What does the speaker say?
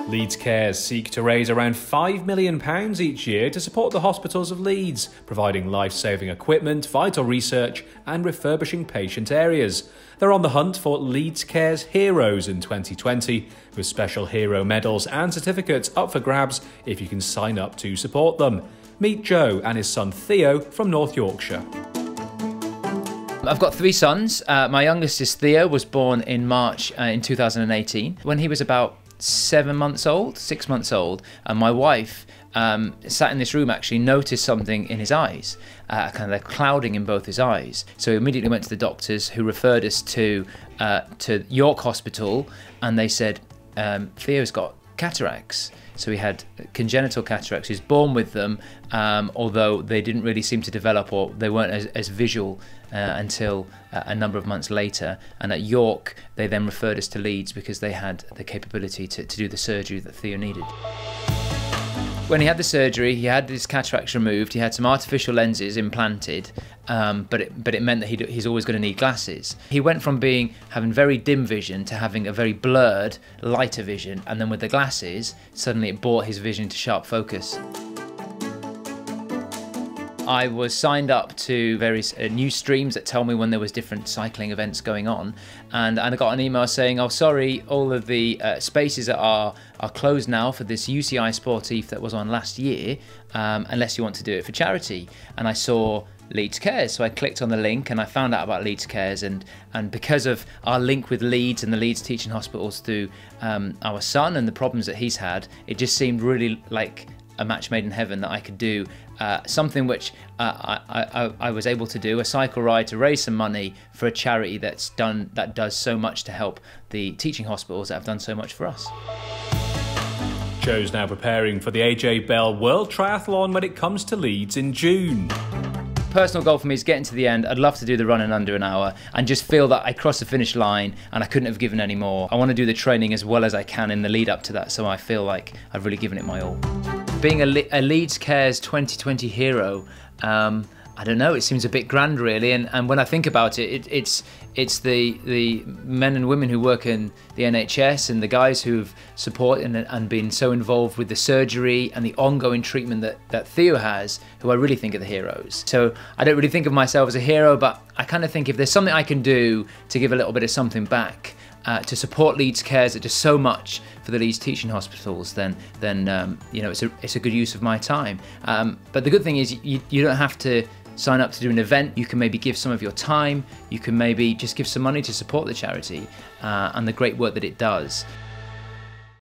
Leeds Cares seek to raise around £5 million each year to support the hospitals of Leeds, providing life-saving equipment, vital research and refurbishing patient areas. They're on the hunt for Leeds Cares Heroes in 2020, with special hero medals and certificates up for grabs if you can sign up to support them. Meet Joe and his son Theo from North Yorkshire. I've got three sons. My youngest is Theo, was born in March in 2018. When he was about 6 months old, and my wife sat in this room, actually noticed something in his eyes, kind of a clouding in both his eyes. So we immediately went to the doctors, who referred us to York Hospital, and they said, Theo's got cataracts. So he had congenital cataracts. He was born with them, although they didn't really seem to develop, or they weren't as visual until a number of months later. And at York, they then referred us to Leeds because they had the capability to do the surgery that Theo needed. When he had the surgery, he had his cataracts removed, he had some artificial lenses implanted, but it meant that he's always going to need glasses. He went from having very dim vision to having a very blurred, lighter vision, and then with the glasses, suddenly it brought his vision to sharp focus. I was signed up to various news streams that tell me when there was different cycling events going on, and I got an email saying, oh sorry, all of the spaces are closed now for this UCI Sportif that was on last year, unless you want to do it for charity. And I saw Leeds Cares, so I clicked on the link and I found out about Leeds Cares, and because of our link with Leeds and the Leeds Teaching Hospitals through our son and the problems that he's had, it just seemed really like a match made in heaven that I could do something which I was able to do, a cycle ride to raise some money for a charity that does so much to help the teaching hospitals that have done so much for us. Joe's now preparing for the AJ Bell World Triathlon when it comes to Leeds in June. Personal goal for me is getting to the end. I'd love to do the run in under an hour and just feel that I crossed the finish line and I couldn't have given any more. I want to do the training as well as I can in the lead up to that, so I feel like I've really given it my all. Being a Leeds Cares 2020 hero, I don't know, it seems a bit grand really, and when I think about it, it's the men and women who work in the NHS and the guys who've supported and been so involved with the surgery and the ongoing treatment that Theo has, who I really think are the heroes. So I don't really think of myself as a hero, but I kind of think if there's something I can do to give a little bit of something back, to support Leeds Cares that does so much for the Leeds teaching hospitals, then you know, it's a good use of my time. But the good thing is you don't have to sign up to do an event. You can maybe give some of your time. You can maybe just give some money to support the charity and the great work that it does.